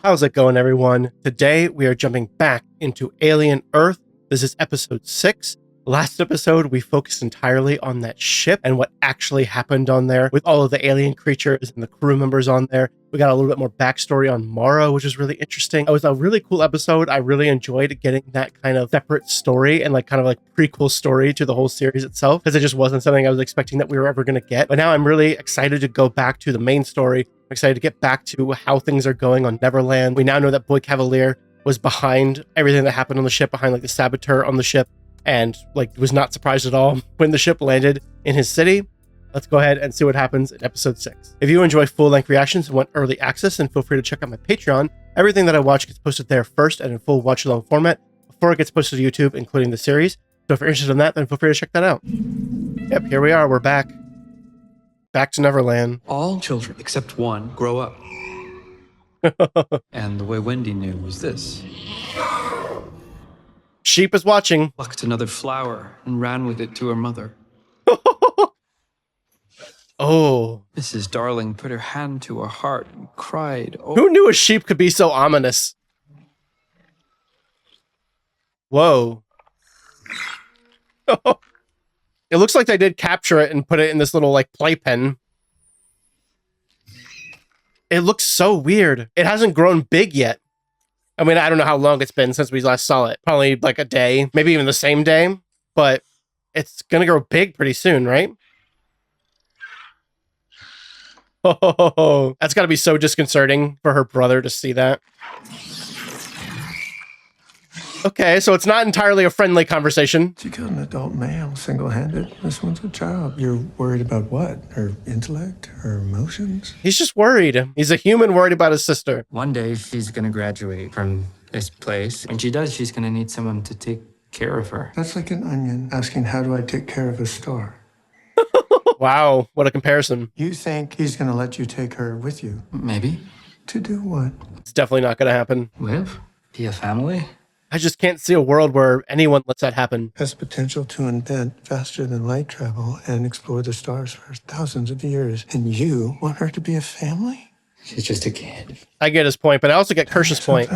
How's it going, everyone? Today we are jumping back into Alien Earth. This is episode 6. Last episode, we focused entirely on that ship and what actually happened on there with all of the alien creatures and the crew members on there. We got a little bit more backstory on Morrow, which was really interesting. It was a really cool episode. I really enjoyed getting that kind of separate story and kind of prequel story to the whole series itself, because it just wasn't something I was expecting that we were ever going to get. But now I'm really excited to go back to the main story. I'm excited to get back to how things are going on Neverland. We now know that Boy Cavalier was behind everything that happened on the ship, behind the saboteur on the ship, and was not surprised at all when the ship landed in his city. Let's go ahead and see what happens in episode 6. If you enjoy full-length reactions and want early access, then feel free to check out my Patreon. Everything that I watch gets posted there first and in full watch-along format before it gets posted to YouTube, including the series. So if you're interested in that, then feel free to check that out. Yep, here we are. We're back. Back to Neverland. All children, except one, grow up. And the way Wendy knew was this. Sheep is watching. Plucked another flower and ran with it to her mother. Oh. Mrs. Darling put her hand to her heart and cried. Oh. Who knew a sheep could be so ominous? Whoa. It looks like they did capture it and put it in this little playpen. It looks so weird. It hasn't grown big yet. I mean, I don't know how long it's been since we last saw it. Probably a day, maybe even the same day, but it's gonna grow big pretty soon, right? Oh, that's gotta be so disconcerting for her brother to see that. Okay, so it's not entirely a friendly conversation. She killed an adult male single-handed. This one's a child. You're worried about what? Her intellect? Her emotions? He's just worried. He's a human worried about his sister. One day she's gonna graduate from this place. When she does, she's gonna need someone to take care of her. That's like an onion asking, how do I take care of a star? Wow, what a comparison. You think he's going to let you take her with you? Maybe. To do what? It's definitely not going to happen. Live? Be a family? I just can't see a world where anyone lets that happen. Has potential to invent faster than light travel and explore the stars for thousands of years. And you want her to be a family? She's just a kid. I get his point, but I also get Kirsch's point.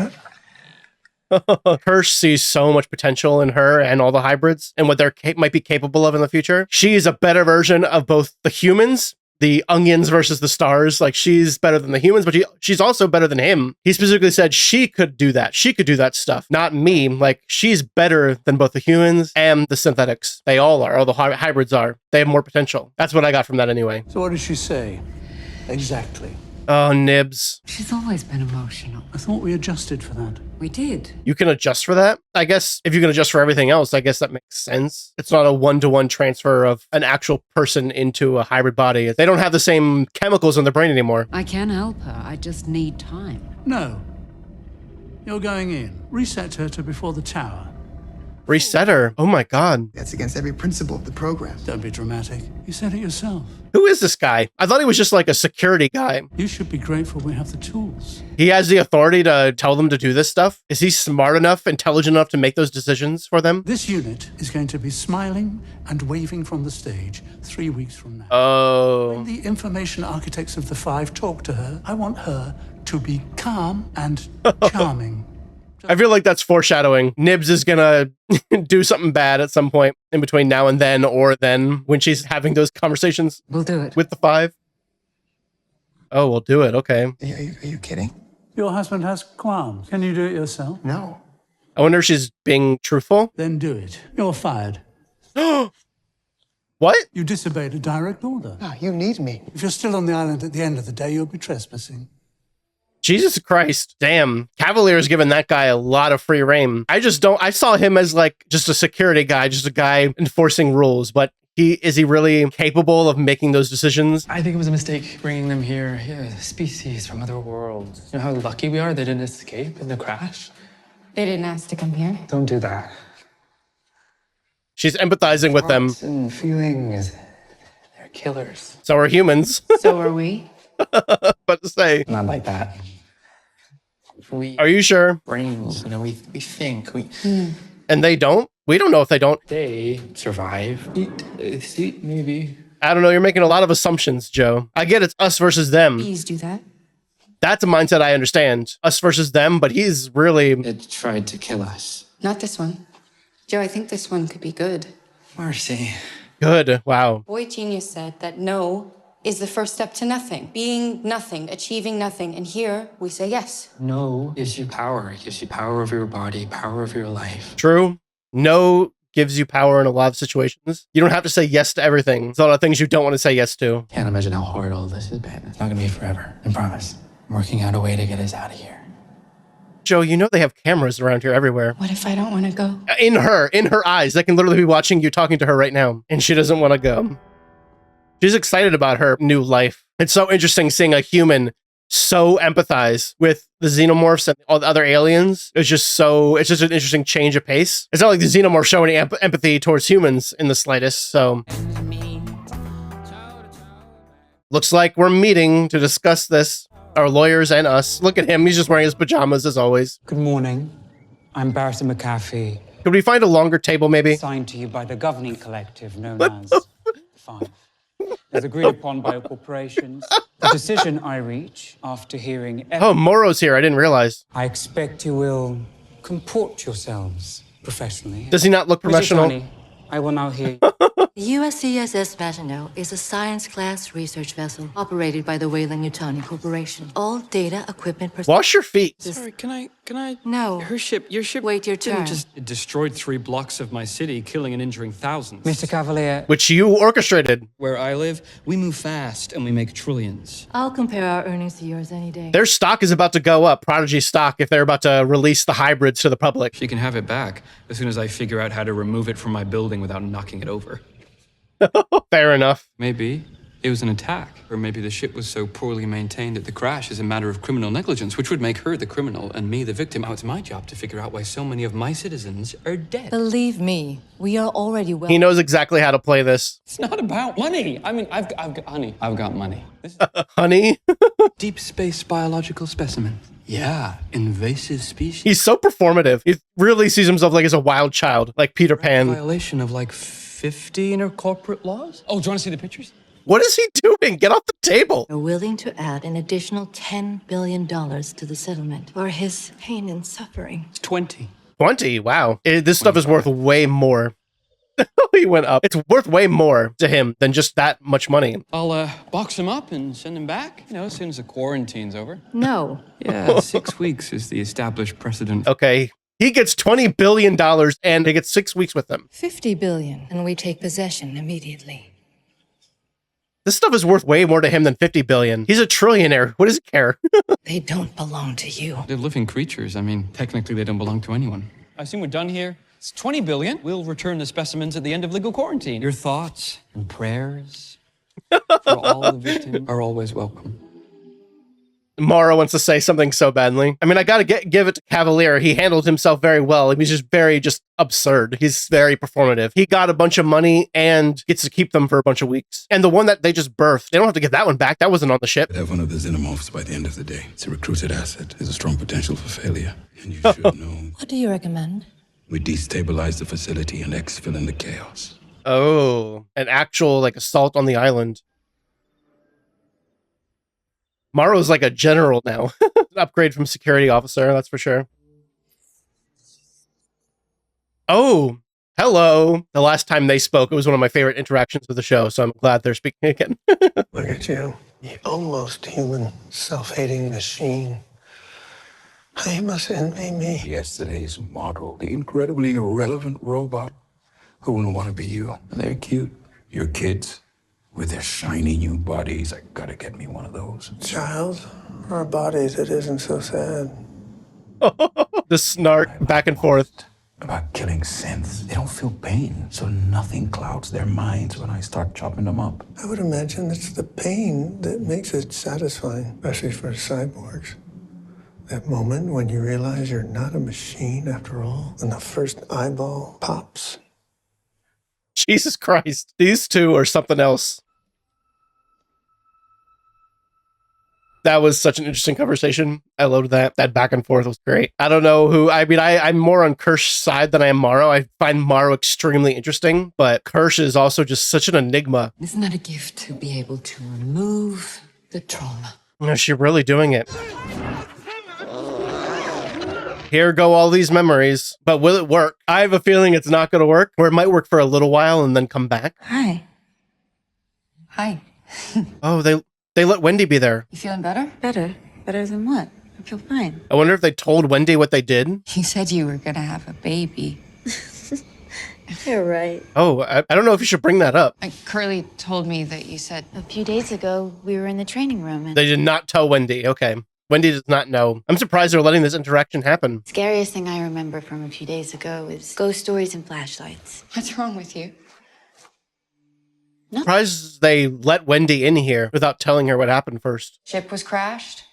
Kirsch sees so much potential in her and all the hybrids and what they're might be capable of in the future. She's a better version of both the humans, the onions versus the stars. She's better than the humans, but she's also better than him. He specifically said she could do that. She could do that stuff. Not me. She's better than both the humans and the synthetics. They all are. All the hybrids are. They have more potential. That's what I got from that anyway. So what did she say? Exactly. Oh, Nibs. She's always been emotional. I thought we adjusted for that. We did. You can adjust for that? I guess if you can adjust for everything else, I guess that makes sense. It's not a one-to-one transfer of an actual person into a hybrid body. They don't have the same chemicals in their brain anymore. I can help her. I just need time. No. You're going in. Reset her to before the tower. Reset her? Oh my god. That's against every principle of the program. Don't be dramatic. You said it yourself. Who is this guy? I thought he was just a security guy. You should be grateful we have the tools. He has the authority to tell them to do this stuff? Is he smart enough, intelligent enough to make those decisions for them? This unit is going to be smiling and waving from the stage 3 weeks from now. Oh. When the information architects of the Five talk to her, I want her to be calm and charming. I feel like that's foreshadowing. Nibs is gonna do something bad at some point in between now and then, or then when she's having those conversations. We'll do it. With the Five. Oh, we'll do it. Okay. Are you kidding? Your husband has qualms. Can you do it yourself? No. I wonder if she's being truthful. Then do it. You're fired. What? You disobeyed a direct order. No, you need me. If you're still on the island at the end of the day, you'll be trespassing. Jesus Christ. Damn. Cavalier's given that guy a lot of free reign. I saw him as just a security guy, just a guy enforcing rules, but is he really capable of making those decisions? I think it was a mistake bringing them here. Yeah, species from other worlds. You know how lucky we are they didn't escape in the crash? They didn't ask to come here. Don't do that. She's empathizing with them. Thoughts and feelings, they're killers. So are humans. So are we. But to say. Not like that. Are you sure? Brains, we think. And they don't? We don't know if they don't. They survive. Eat, maybe. I don't know. You're making a lot of assumptions, Joe. I get it's us versus them. Bees do that. That's a mindset I understand. Us versus them, but he's really... It tried to kill us. Not this one. Joe, I think this one could be good. Marcy. good. Wow. Boy Genius said that no is the first step to nothing. Being nothing, achieving nothing. And here we say yes. No gives you power. It gives you power over your body, power over your life. True. No gives you power in a lot of situations. You don't have to say yes to everything. There's a lot of things you don't want to say yes to. Can't imagine how hard all this has been. It's not gonna be forever. I promise. I'm working out a way to get us out of here. Joe, you know they have cameras around here everywhere. What if I don't want to go? In her eyes. They can literally be watching you talking to her right now. And she doesn't want to go. She's excited about her new life. It's so interesting seeing a human so empathize with the xenomorphs and all the other aliens. It's just an interesting change of pace. It's not like the xenomorphs show any empathy towards humans in the slightest, so. Looks like we're meeting to discuss this. Our lawyers and us. Look at him, he's just wearing his pajamas as always. Good morning. I'm Barrister McAfee. Could we find a longer table maybe? Signed to you by the governing collective known as Five. As agreed upon by all corporations, the decision I reach after hearing... Oh, Morrow's here, I didn't realize. I expect you will comport yourselves professionally. Does he not look professional? Mrs. Honey, I will now hear... The USCSS Maginot is a science-class research vessel operated by the Weyland-Yutani Corporation. All data, equipment... Wash your feet. Sorry, can I? No. Your ship Wait your didn't turn. just it destroyed 3 blocks of my city, killing and injuring thousands. Mr. Cavalier... Which you orchestrated. Where I live, we move fast and we make trillions. I'll compare our earnings to yours any day. Their stock is about to go up, Prodigy stock, if they're about to release the hybrids to the public. She can have it back as soon as I figure out how to remove it from my building without knocking it over. Fair enough. Maybe it was an attack, or maybe the ship was so poorly maintained that the crash is a matter of criminal negligence, which would make her the criminal and me the victim. Now it's my job to figure out why so many of my citizens are dead. Believe me, we are already well... He knows exactly how to play this. It's not about money. I mean, I've got money. This is Honey? deep space biological specimen. Yeah, invasive species. He's so performative. He really sees himself like as a wild child, like Peter Pan. Violation of like 50 intercorporate laws. Oh, do you want to see the pictures? What is he doing? Get off the table. Are willing to add an additional $10 billion to the settlement for his pain and suffering. It's 20. 20? Wow. This stuff is worth way more. He went up. It's worth way more to him than just that much money. I'll box him up and send him back, as soon as the quarantine's over. No. Yeah, 6 weeks is the established precedent. Okay. He gets $20 billion and he gets 6 weeks with him. $50 billion, and we take possession immediately. This stuff is worth way more to him than 50 billion. He's a trillionaire. What does he care? They don't belong to you. They're living creatures. I mean, technically they don't belong to anyone. I assume we're done here. It's 20 billion. We'll return the specimens at the end of legal quarantine. Your thoughts and prayers for all the victims are always welcome. Morrow wants to say something so badly. I mean, I gotta give it to Cavalier. He handled himself very well. He's just very absurd. He's very performative. He got a bunch of money and gets to keep them for a bunch of weeks. And the one that they just birthed, they don't have to get that one back. That wasn't on the ship. Have one of the Xenomorphs by the end of the day. It's a recruited asset. There's a strong potential for failure. And you should know. What do you recommend? We destabilize the facility and exfil in the chaos. Oh, an actual assault on the island. Morrow's like a general now. Upgrade from security officer, that's for sure. Oh, hello. The last time they spoke, it was one of my favorite interactions with the show, so I'm glad they're speaking again. Look at you. The almost human, self-hating machine. You must envy me. Yesterday's model, the incredibly irrelevant robot. Who wouldn't want to be you? They're cute. Your kids, with their shiny new bodies. I gotta get me one of those. Child, our bodies, it isn't so sad. The snark back and forth. About killing synths. They don't feel pain, so nothing clouds their minds when I start chopping them up. I would imagine it's the pain that makes it satisfying, especially for cyborgs. That moment when you realize you're not a machine after all, when the first eyeball pops. Jesus Christ. These two are something else. That was such an interesting conversation. I loved that. That back and forth was great. I don't know who, I'm more on Kirsch's side than I am Morrow. I find Morrow extremely interesting, but Kirsch is also just such an enigma. Isn't that a gift to be able to remove the trauma? Is she really doing it? Here go all these memories, but will it work? I have a feeling it's not going to work, or it might work for a little while and then come back. Hi. Hi. Oh, they let Wendy be there. You feeling better? Better? Better than what? I feel fine. I wonder if they told Wendy what they did. You said you were gonna have a baby. You're right. Oh, I don't know if you should bring that up. Curly told me that you said A few days ago, we were in the training room and They did not tell Wendy. Okay. Wendy does not know. I'm surprised they're letting this interaction happen. the scariest thing I remember from a few days ago is ghost stories and flashlights. what's wrong with you? Surprised they let Wendy in here without telling her what happened first. Ship was crashed.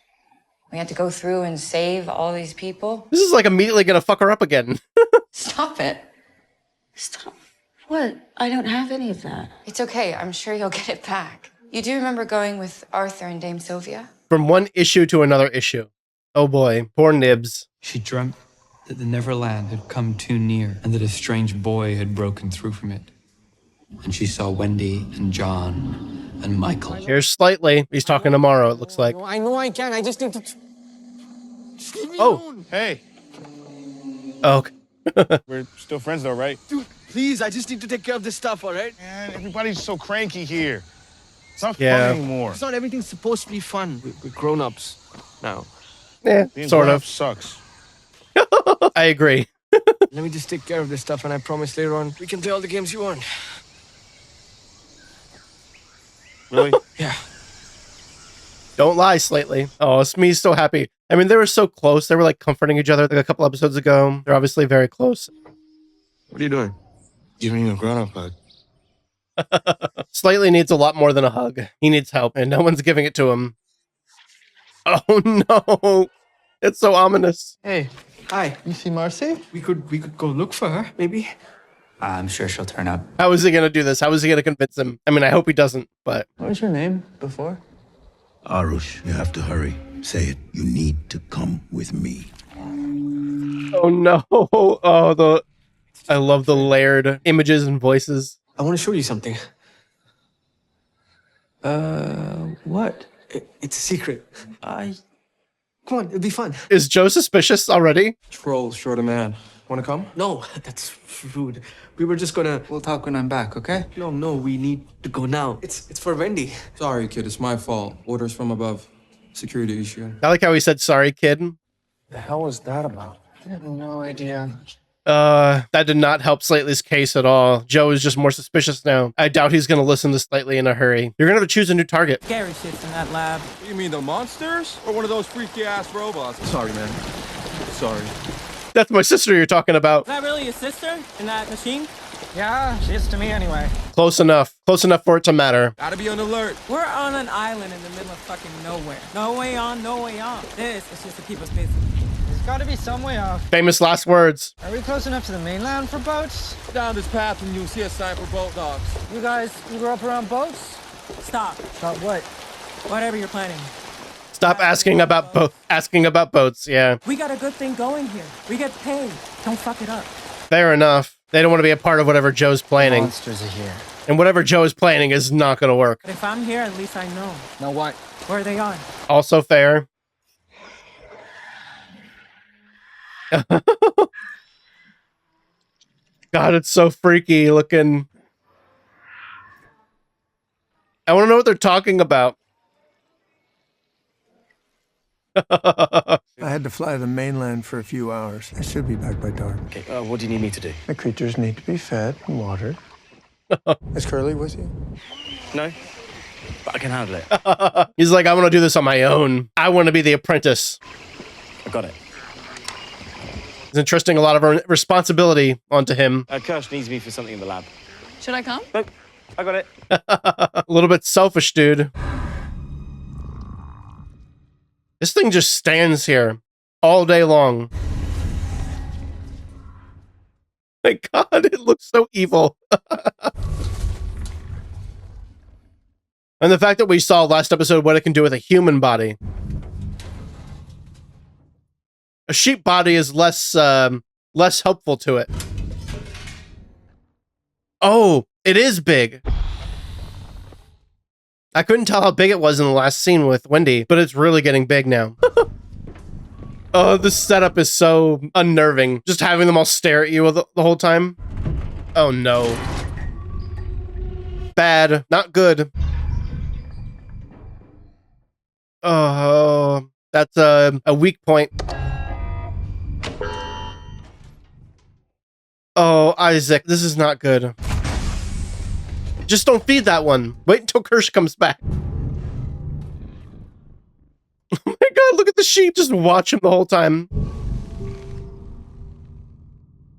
We had to go through and save all these people. This is like immediately gonna fuck her up again. Stop it. Stop. What? I don't have any of that. It's okay. I'm sure you'll get it back. You do remember going with Arthur and Dame Sylvia? From one issue to another issue. Oh boy, poor Nibs. She dreamt that the Neverland had come too near and that a strange boy had broken through from it. And she saw Wendy and John and Michael. Here's Slightly. He's talking to Morrow, it looks like. I know I can. I just need to. Oh. Hey. Oh. We're still friends though, right? Dude, please, I just need to take care of this stuff, all right? Man, everybody's so cranky here. It's not Yeah. fun anymore. It's not everything's supposed to be fun. We're grown-ups now. Yeah, Being sort grown of. up sucks. I agree. Let me just take care of this stuff, and I promise later on we can play all the games you want. Really? Yeah. Don't lie, Slightly. Oh, Smee's so happy. I mean, they were so close. They were like comforting each other like a couple episodes ago. They're obviously very close. What are you doing? Giving you a grown-up hug. Slightly needs a lot more than a hug. He needs help, and no one's giving it to him. Oh no. It's so ominous. Hey, hi. You see Marcy? We could go look for her, maybe. I'm sure she'll turn up. How is he going to do this? How is he going to convince him? I mean, I hope he doesn't, but... What was your name before? Arush, you have to hurry. Say it. You need to come with me. Oh no. Oh, I love the layered images and voices. I want to show you something. What? It's a secret. Come on, it'll be fun. Is Joe suspicious already? Troll, short a man. Want to come? No, that's rude. We were just gonna... We'll talk when I'm back, okay? No, we need to go now. It's for Wendy. Sorry, kid, it's my fault. Orders from above. Security issue. I like how he said, sorry, kid. The hell was that about? I have no idea. That did not help Slightly's case at all. Joe is just more suspicious now. I doubt he's going to listen to Slightly in a hurry. You're going to have to choose a new target. Scary shit's in that lab. You mean the monsters? Or one of those freaky-ass robots? Sorry, man. Sorry. That's my sister you're talking about. Is that really your sister in that machine? Yeah, she is to me anyway. Close enough. Close enough for it to matter. Gotta be on alert. We're on an island in the middle of fucking nowhere. No way on, no way off. This is just to keep us busy. There's gotta be some way off. Famous last words. Are we close enough to the mainland for boats? Down this path and you'll see a sign for boat docks. You guys, you grew up around boats? Stop. Stop what? Whatever you're planning. Stop asking about boats. Yeah. We got a good thing going here. We get paid. Don't fuck it up. Fair enough. They don't want to be a part of whatever Joe's planning. Monsters are here. And whatever Joe is planning is not going to work. But if I'm here, at least I know. Know what? Where they are. Also fair. God, it's so freaky looking. I want to know what they're talking about. I had to fly to the mainland for a few hours. I should be back by dark. Okay, what do you need me to do? The creatures need to be fed and watered. Is Curly with you? No, but I can handle it. He's like, I want to do this on my own. I want to be the apprentice. I got it. It's entrusting a lot of responsibility onto him. Kirsch needs me for something in the lab. Should I come? Nope, I got it. A little bit selfish, dude. This thing just stands here all day long. My God, it looks so evil. And the fact that we saw last episode what it can do with a human body. A sheep body is less helpful to it. Oh, it is big. I couldn't tell how big it was in the last scene with Wendy, but it's really getting big now. Oh, this setup is so unnerving. Just having them all stare at you the whole time. Oh no. Bad. Not good. Oh, that's a weak point. Oh, Isaac, this is not good. Just don't feed that one. Wait until Kirsch comes back. Oh my god, look at the sheep. Just watch him the whole time.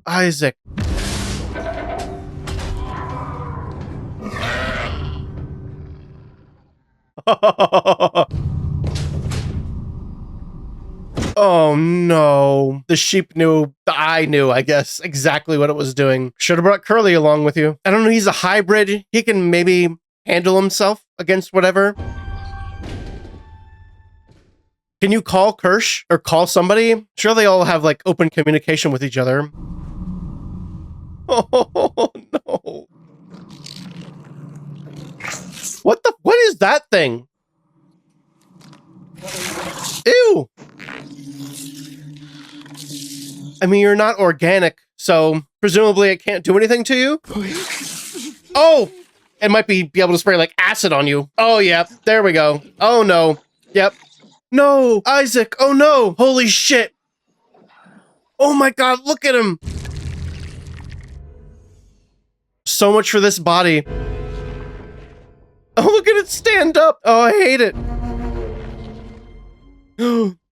Isaac. Oh no. The sheep knew, the eye knew, I guess, exactly what it was doing. Should have brought Curly along with you. I don't know, he's a hybrid. He can maybe handle himself against whatever. Can you call Kirsch or call somebody? Sure, they all have like open communication with each other. Oh no. What is that thing? Ew. I mean, you're not organic, so presumably it can't do anything to you. Oh, it might be able to spray like acid on you. Oh, yeah, there we go. Oh, no. Yep. No, Isaac. Oh, no. Holy shit. Oh, my God. Look at him. So much for this body. Oh, look at it stand up. Oh, I hate it.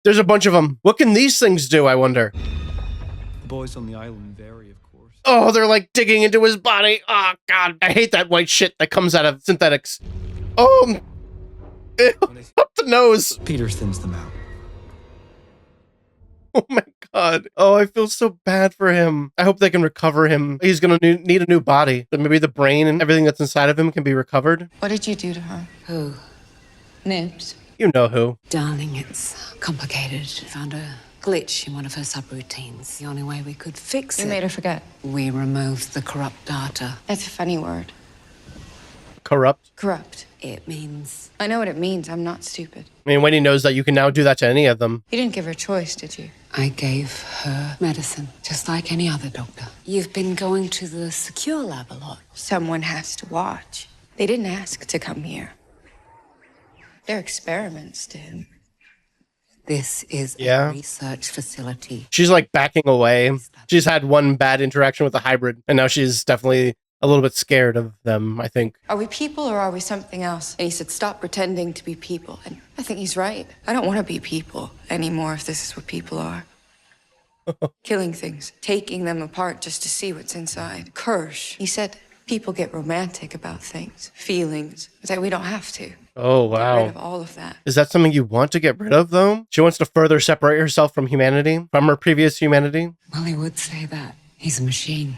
There's a bunch of them. What can these things do, I wonder? The boys on the island vary, of course. Oh, they're like digging into his body. Oh, God. I hate that white shit that comes out of synthetics. Oh, ew, up the nose. Peter thins them out. Oh, my God. Oh, I feel so bad for him. I hope they can recover him. He's going to need a new body. But maybe the brain and everything that's inside of him can be recovered. What did you do to her? Who? Nibs. You know who. Darling, it's complicated. Found a glitch in one of her subroutines. The only way we could fix it. We made her forget. We removed the corrupt data. That's a funny word. Corrupt? Corrupt. It means... I know what it means. I'm not stupid. I mean, Wendy knows that you can now do that to any of them. You didn't give her a choice, did you? I gave her medicine, just like any other doctor. You've been going to the secure lab a lot. Someone has to watch. They didn't ask to come here. They're experiments, dude. This is Yeah. a research facility. She's like backing away. She's had one bad interaction with the hybrid, and now she's definitely a little bit scared of them, I think. Are we people or are we something else? And he said, stop pretending to be people. And I think he's right. I don't want to be people anymore if this is what people are. Killing things, taking them apart just to see what's inside. Kirsch, he said, people get romantic about things, feelings, that we don't have to. Oh, Get rid wow. of all of that. Is that something you want to get rid of, though? She wants to further separate herself from humanity, from her previous humanity? Well, he would say that. He's a machine.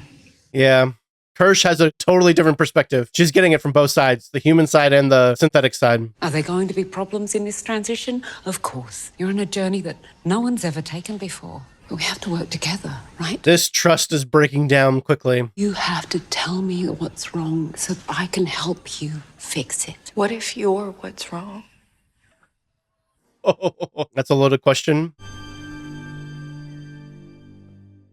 Yeah. Kirsch has a totally different perspective. She's getting it from both sides, the human side and the synthetic side. Are there going to be problems in this transition? Of course. You're on a journey that no one's ever taken before. But we have to work together, right? This trust is breaking down quickly. You have to tell me what's wrong so that I can help you fix it. What if you're what's wrong? That's a loaded question.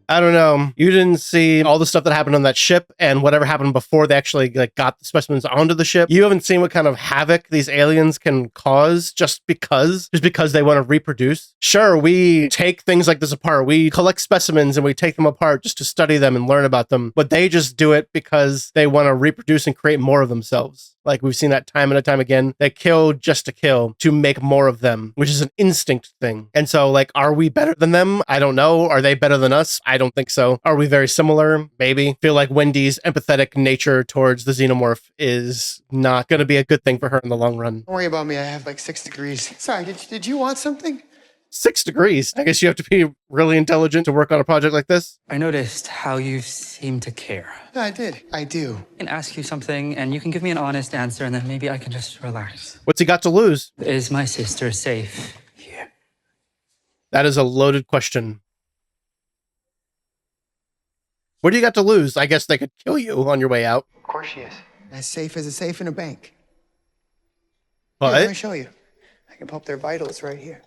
I don't know. You didn't see all the stuff that happened on that ship and whatever happened before they actually like got the specimens onto the ship. You haven't seen what kind of havoc these aliens can cause just because they want to reproduce. Sure, we take things like this apart. We collect specimens and we take them apart just to study them and learn about them. But they just do it because they want to reproduce and create more of themselves. Like we've seen that time and time again. They kill just to kill, to make more of them, which is an instinct thing. And so like, are we better than them? I don't know. Are they better than us? I don't think so. Are we very similar? Maybe. Feel like Wendy's empathetic nature towards the Xenomorph is not going to be a good thing for her in the long run. Don't worry about me. I have like 6 degrees. Sorry, did you want something? 6 degrees. I guess you have to be really intelligent to work on a project like this. I noticed how you seem to care. Yeah, I did. I do. I can ask you something, and you can give me an honest answer, and then maybe I can just relax. What's he got to lose? Is my sister safe? That is a loaded question. What do you got to lose? I guess they could kill you on your way out. Of course she is. As safe as a safe in a bank. What? Here, let me show you. I can pump their vitals right here.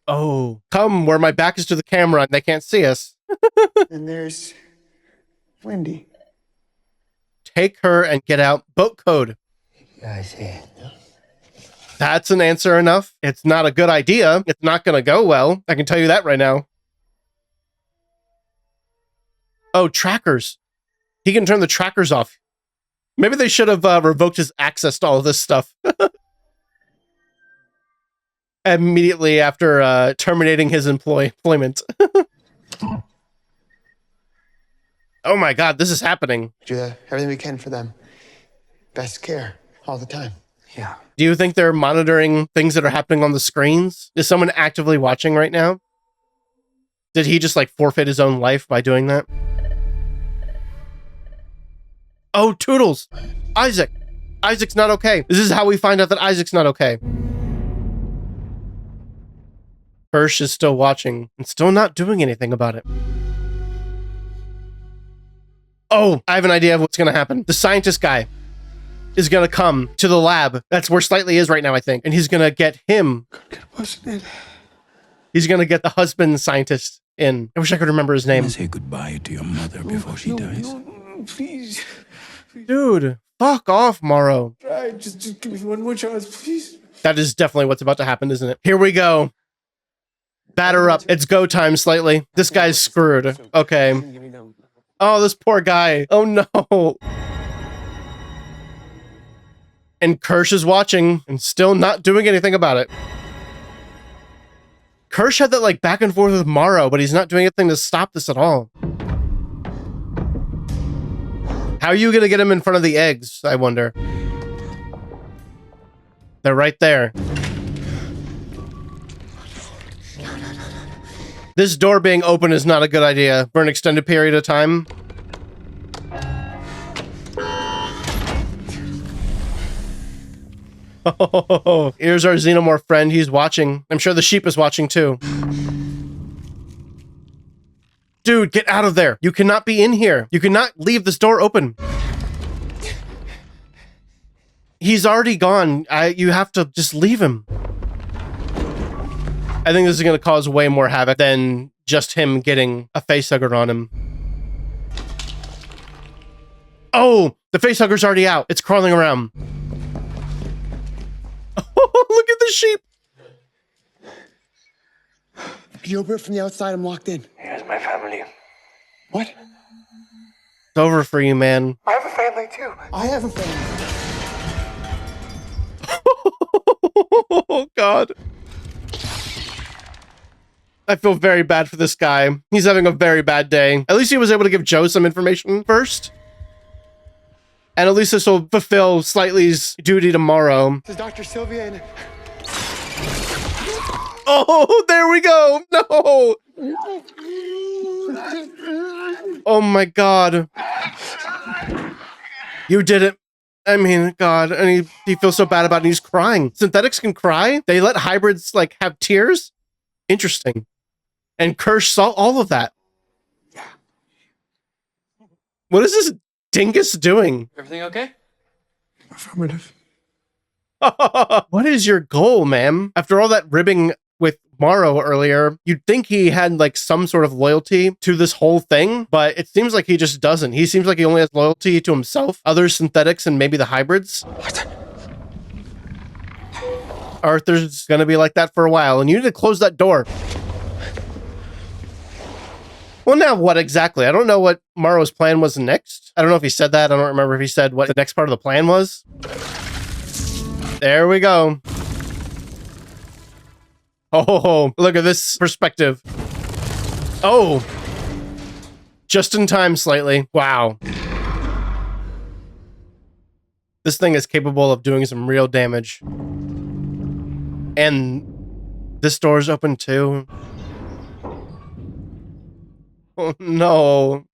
Oh, come where my back is to the camera and they can't see us. And there's Wendy. Take her and get out. Boat code. I see. That's an answer enough. It's not a good idea. It's not going to go well. I can tell you that right now. Oh, trackers. He can turn the trackers off. Maybe they should have revoked his access to all of this stuff. Immediately after terminating his employment. Oh my God, this is happening. Do everything we can for them. Best care all the time. Yeah. Do you think they're monitoring things that are happening on the screens? Is someone actively watching right now? Did he just like forfeit his own life by doing that? Oh, Toodles. Isaac. Isaac's not okay. This is how we find out that Isaac's not okay. Hirsch is still watching and still not doing anything about it. Oh, I have an idea of what's going to happen. The scientist guy is going to come to the lab. That's where Slightly is right now, I think. And he's going to get him. He's going to get the husband scientist in. I wish I could remember his name. Say goodbye to your mother before she dies. No, please. Dude, fuck off, Morrow. Try. Just give me one more chance, please. That is definitely what's about to happen, isn't it? Here we go. Batter up. It's go time, Slightly. This guy's screwed. Okay. Oh, this poor guy. Oh, no. And Kirsch is watching and still not doing anything about it. Kirsch had that like back and forth with Morrow, but he's not doing anything to stop this at all. How are you going to get him in front of the eggs, I wonder? They're right there. This door being open is not a good idea for an extended period of time. Oh, here's our Xenomorph friend. He's watching. I'm sure the sheep is watching too. Dude, get out of there. You cannot be in here. You cannot leave this door open. He's already gone. You have to just leave him. I think this is going to cause way more havoc than just him getting a facehugger on him. Oh, the facehugger's already out. It's crawling around. Oh, look at the sheep. Can you open it from the outside? I'm locked in. Here's my family. What? It's over for you, man. I have a family too. I have a family. Oh, God. I feel very bad for this guy. He's having a very bad day. At least he was able to give Joe some information first. And at least this will fulfill Slightly's duty tomorrow. This is Dr. Sylvia and... Oh, there we go. No. Oh my God. You did it. I mean, God. And he feels so bad about it. And he's crying. Synthetics can cry? They let hybrids like have tears? Interesting. And Kirsch saw all of that. What is this dingus doing? Everything okay? Affirmative. What is your goal, ma'am? After all that ribbing with Morrow earlier, you'd think he had like some sort of loyalty to this whole thing, but it seems like he just doesn't. He seems like he only has loyalty to himself, other synthetics, and maybe the hybrids. What? Arthur's gonna be like that for a while, and you need to close that door. Well, now what exactly? I don't know what Morrow's plan was next. I don't know if he said that. I don't remember if he said what the next part of the plan was. There we go. Oh, look at this perspective. Oh. Just in time, Slightly. Wow. This thing is capable of doing some real damage. And this door's open too. Oh, no.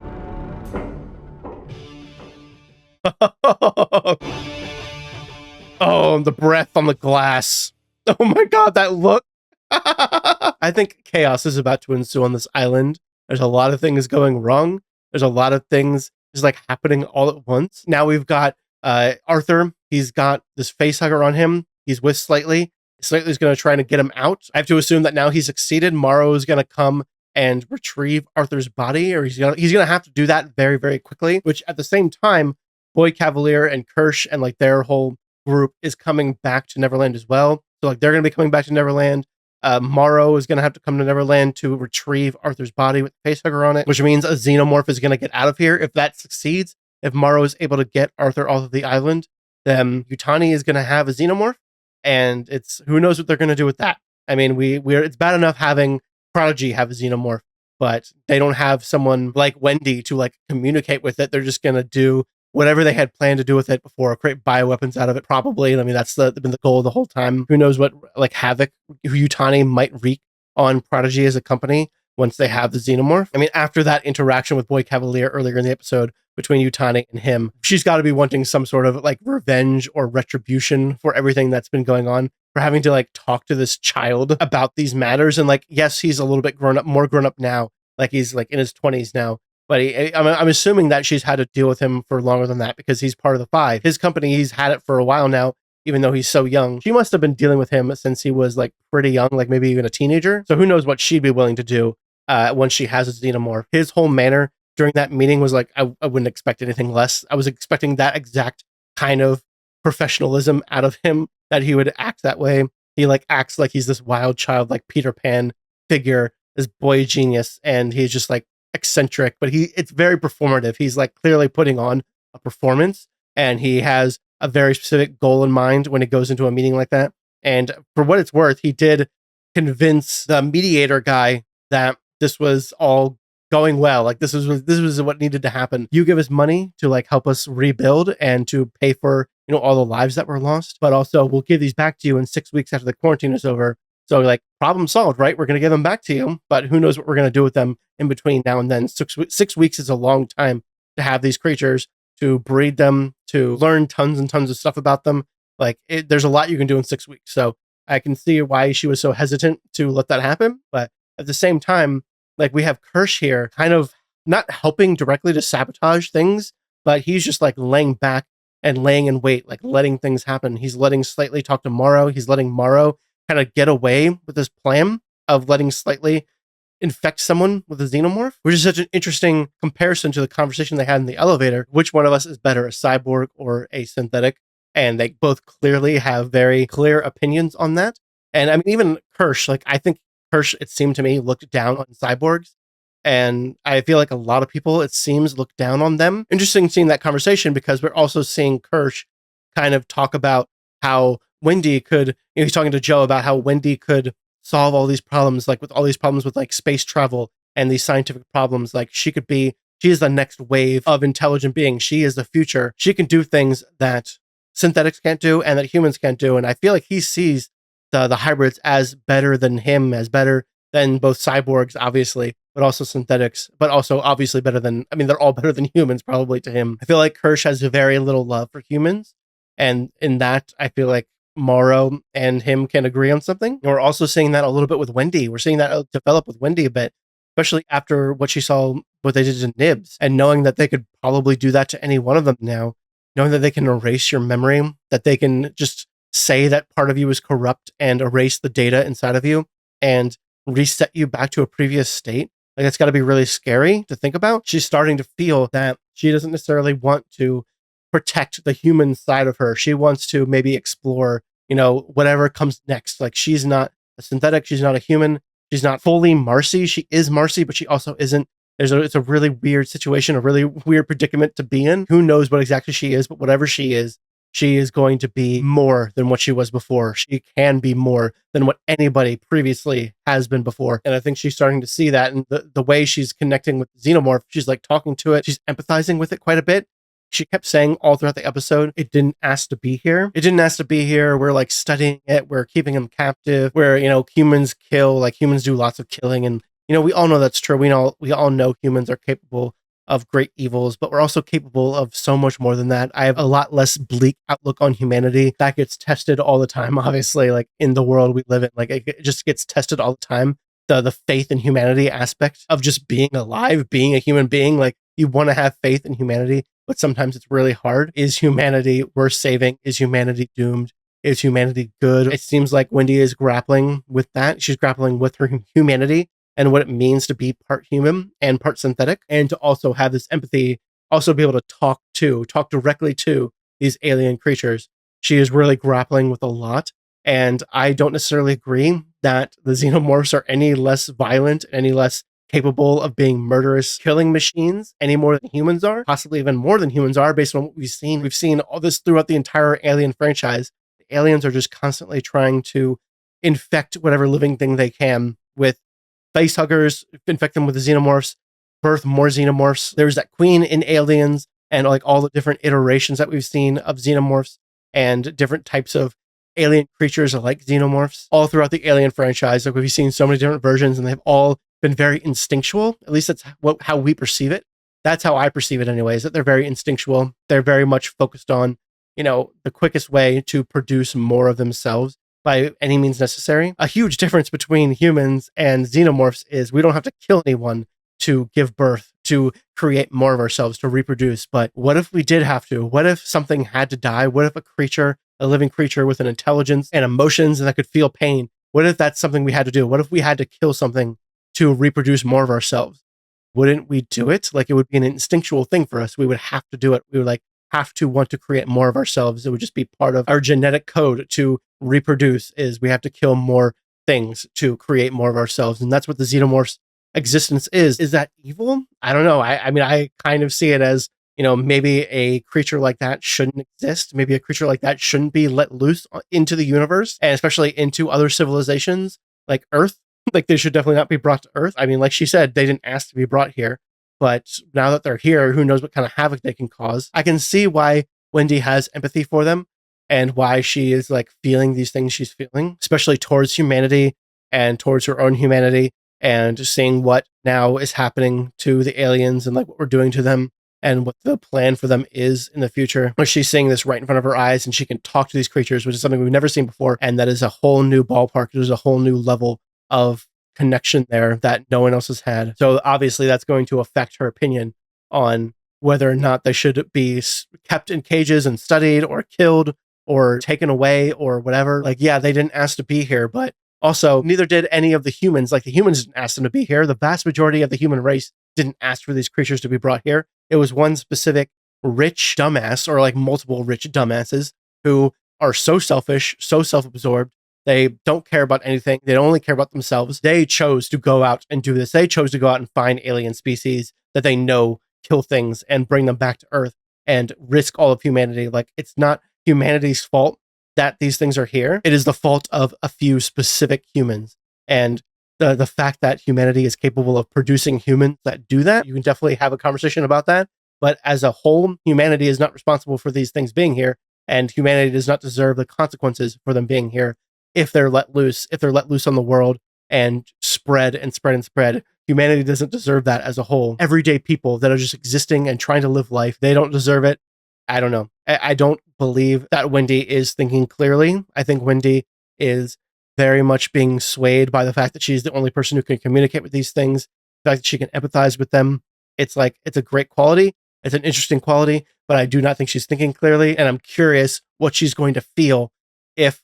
Oh, the breath on the glass. Oh my God, that look. I think chaos is about to ensue on this island. There's a lot of things going wrong. There's a lot of things just like happening all at once. Now we've got Arthur. He's got this facehugger on him. He's with Slightly. Slightly's going to try to get him out. I have to assume that now he's succeeded. Morrow is going to come and retrieve Arthur's body, or he's gonna have to do that very, very quickly, which at the same time, Boy Cavalier and Kirsch and like their whole group is coming back to Neverland as well. So like they're going to be coming back to Neverland. Morrow is going to have to come to Neverland to retrieve Arthur's body with the facehugger on it, which means a Xenomorph is going to get out of here. If that succeeds, if Morrow is able to get Arthur off of the island, then Yutani is going to have a Xenomorph, and it's who knows what they're going to do with that. I mean, we're it's bad enough having Prodigy have a Xenomorph, but they don't have someone like Wendy to like communicate with it. They're just going to do whatever they had planned to do with it before, create bioweapons out of it, probably. And I mean, that's been the goal the whole time. Who knows what like havoc Yutani might wreak on Prodigy as a company once they have the Xenomorph. I mean, after that interaction with Boy Cavalier earlier in the episode between Yutani and him, she's got to be wanting some sort of like revenge or retribution for everything that's been going on, for having to like talk to this child about these matters. And like, yes, he's a little bit more grown up now. Like he's like in his 20s now. But I'm assuming that she's had to deal with him for longer than that because he's part of the Five. His company, he's had it for a while now, even though he's so young. She must have been dealing with him since he was like pretty young, like maybe even a teenager. So who knows what she'd be willing to do once she has a Xenomorph. His whole manner during that meeting was like, I wouldn't expect anything less. I was expecting that exact kind of professionalism out of him, that he would act that way. He like acts like he's this wild child, like Peter Pan figure, this boy genius, and he's just like eccentric, but it's very performative. He's like clearly putting on a performance, and he has a very specific goal in mind when it goes into a meeting like that. And for what it's worth, he did convince the mediator guy that this was all going well. Like this was what needed to happen. You give us money to like help us rebuild and to pay for, you know, all the lives that were lost, but also we'll give these back to you in 6 weeks after the quarantine is over. So like problem solved, right? We're going to give them back to you, but who knows what we're going to do with them in between now and then. 6 weeks is a long time to have these creatures, to breed them, to learn tons and tons of stuff about them. Like there's a lot you can do in 6 weeks. So I can see why she was so hesitant to let that happen. But at the same time, like we have Kirsch here kind of not helping directly to sabotage things, but he's just like laying back and laying in wait, like letting things happen. He's letting Slightly talk to Morrow. He's letting Morrow kind of get away with this plan of letting Slightly infect someone with a Xenomorph, which is such an interesting comparison to the conversation they had in the elevator. Which one of us is better, a cyborg or a synthetic? And they both clearly have very clear opinions on that. And I mean, even Kirsch, like I think Kirsch, it seemed to me, looked down on cyborgs. And I feel like a lot of people, it seems, look down on them. Interesting seeing that conversation, because we're also seeing Kirsch kind of talk about how Wendy could, you know, he's talking to Joe about how Wendy could solve all these problems, like with all these problems with like space travel and these scientific problems. Like she is the next wave of intelligent beings. She is the future. She can do things that synthetics can't do and that humans can't do. And I feel like he sees the hybrids as better than him, as better than both cyborgs, obviously, but also synthetics, but also obviously better than, I mean, they're all better than humans probably to him. I feel like Kirsch has very little love for humans. And in that, I feel like Morrow and him can agree on something. And we're also seeing that a little bit with Wendy. We're seeing that develop with Wendy a bit, especially after what she saw, what they did to Nibs, and knowing that they could probably do that to any one of them now, knowing that they can erase your memory, that they can just say that part of you is corrupt and erase the data inside of you and reset you back to a previous state. Like, it's got to be really scary to think about. She's starting to feel that she doesn't necessarily want to protect the human side of her. She wants to maybe explore, you know, whatever comes next. Like, she's not a synthetic. She's not a human. She's not fully Marcy. She is Marcy, but she also isn't. It's a really weird situation, a really weird predicament to be in. Who knows what exactly she is, but whatever she is going to be more than what she was before. She can be more than what anybody previously has been before. And I think she's starting to see that. And the way she's connecting with the Xenomorph, she's like talking to it. She's empathizing with it quite a bit. She kept saying all throughout the episode, it didn't ask to be here. It didn't ask to be here. We're like studying it. We're keeping him captive. Where, you know, humans kill, like humans do lots of killing. And, you know, we all know that's true. We all know humans are capable of great evils, but we're also capable of so much more than that. I have a lot less bleak outlook on humanity. That gets tested all the time, obviously, like in the world we live in. Like, it just gets tested all the time. The faith in humanity aspect of just being alive, being a human being. Like, you want to have faith in humanity, but sometimes it's really hard. Is humanity worth saving? Is humanity doomed? Is humanity good? It seems like Wendy is grappling with that. She's grappling with her humanity and what it means to be part human and part synthetic, and to also have this empathy, also be able to talk directly to these alien creatures. She is really grappling with a lot. And I don't necessarily agree that the xenomorphs are any less violent, any less capable of being murderous killing machines any more than humans are, possibly even more than humans are based on what we've seen. We've seen all this throughout the entire Alien franchise. The aliens are just constantly trying to infect whatever living thing they can with facehuggers, infect them with the xenomorphs, birth more xenomorphs. There's that queen in Aliens and like all the different iterations that we've seen of xenomorphs and different types of alien creatures like xenomorphs all throughout the Alien franchise. Like we've seen so many different versions and they've all been very instinctual. At least that's how we perceive it. That's how I perceive it anyways, that they're very instinctual. They're very much focused on, the quickest way to produce more of themselves by any means necessary. A huge difference between humans and xenomorphs is we don't have to kill anyone to give birth, to create more of ourselves, to reproduce. But what if we did have to? What if something had to die? What if a living creature with an intelligence and emotions and that could feel pain? What if that's something we had to do? What if we had to kill something to reproduce more of ourselves? Wouldn't we do it? Like it would be an instinctual thing for us. We would have to do it. We would have to want to create more of ourselves. It would just be part of our genetic code to reproduce, is we have to kill more things to create more of ourselves. And that's what the xenomorph's existence is. Is that evil? I don't know. I mean, I kind of see it as, maybe a creature like that shouldn't exist. Maybe a creature like that shouldn't be let loose into the universe, and especially into other civilizations like Earth. Like they should definitely not be brought to Earth. I mean, like she said, they didn't ask to be brought here, but now that they're here, who knows what kind of havoc they can cause. I can see why Wendy has empathy for them and why she is feeling these things she's feeling, especially towards humanity and towards her own humanity, and seeing what now is happening to the aliens and what we're doing to them and what the plan for them is in the future. Like she's seeing this right in front of her eyes and she can talk to these creatures, which is something we've never seen before. And that is a whole new ballpark. There's a whole new level of connection there that no one else has had. So obviously that's going to affect her opinion on whether or not they should be kept in cages and studied or killed or taken away or whatever. Yeah, they didn't ask to be here, but also neither did any of the humans. The humans didn't ask them to be here. The vast majority of the human race didn't ask for these creatures to be brought here. It was one specific rich dumbass, or multiple rich dumbasses, who are so selfish, so self-absorbed. They don't care about anything. They only care about themselves. They chose to go out and do this. They chose to go out and find alien species that they know kill things and bring them back to Earth and risk all of humanity. It's not humanity's fault that these things are here. It is the fault of a few specific humans. And the fact that humanity is capable of producing humans that do that, you can definitely have a conversation about that. But as a whole, humanity is not responsible for these things being here, and humanity does not deserve the consequences for them being here if they're let loose on the world and spread and spread and spread. Humanity doesn't deserve that as a whole. Everyday people that are just existing and trying to live life, they don't deserve it. I don't know. I don't believe that Wendy is thinking clearly. I think Wendy is very much being swayed by the fact that she's the only person who can communicate with these things, the fact that she can empathize with them. It's a great quality. It's an interesting quality, but I do not think she's thinking clearly. And I'm curious what she's going to feel if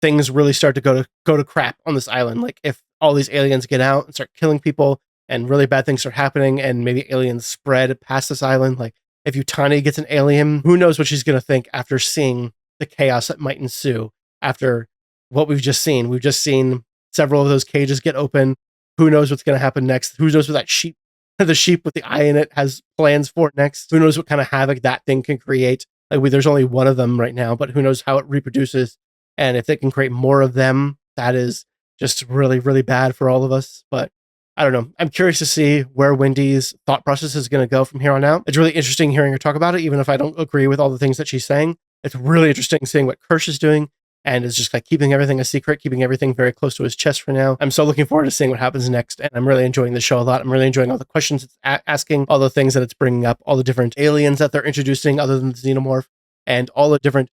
things really start to go to crap on this island. If all these aliens get out and start killing people and really bad things start happening and maybe aliens spread past this island. If Yutani gets an alien, who knows what she's going to think after seeing the chaos that might ensue after what we've just seen. We've just seen several of those cages get open. Who knows what's going to happen next? Who knows what that sheep, the sheep with the eye in it, has plans for next? Who knows what kind of havoc that thing can create? There's only one of them right now, but who knows how it reproduces? And if they can create more of them, that is just really, really bad for all of us. But I don't know. I'm curious to see where Wendy's thought process is going to go from here on out. It's really interesting hearing her talk about it, even if I don't agree with all the things that she's saying. It's really interesting seeing what Kirsch is doing, and is just keeping everything a secret, keeping everything very close to his chest for now. I'm so looking forward to seeing what happens next, and I'm really enjoying the show a lot. I'm really enjoying all the questions it's asking, all the things that it's bringing up, all the different aliens that they're introducing other than the xenomorph, and all the different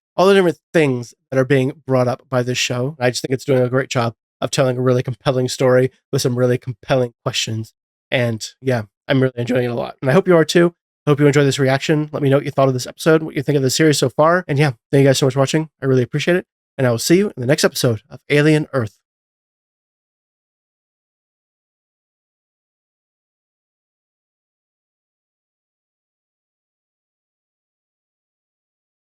things that are being brought up by this show. I just think it's doing a great job of telling a really compelling story with some really compelling questions. And yeah, I'm really enjoying it a lot. And I hope you are too. I hope you enjoyed this reaction. Let me know what you thought of this episode, what you think of the series so far. And yeah, thank you guys so much for watching. I really appreciate it. and I will see you in the next episode of Alien Earth.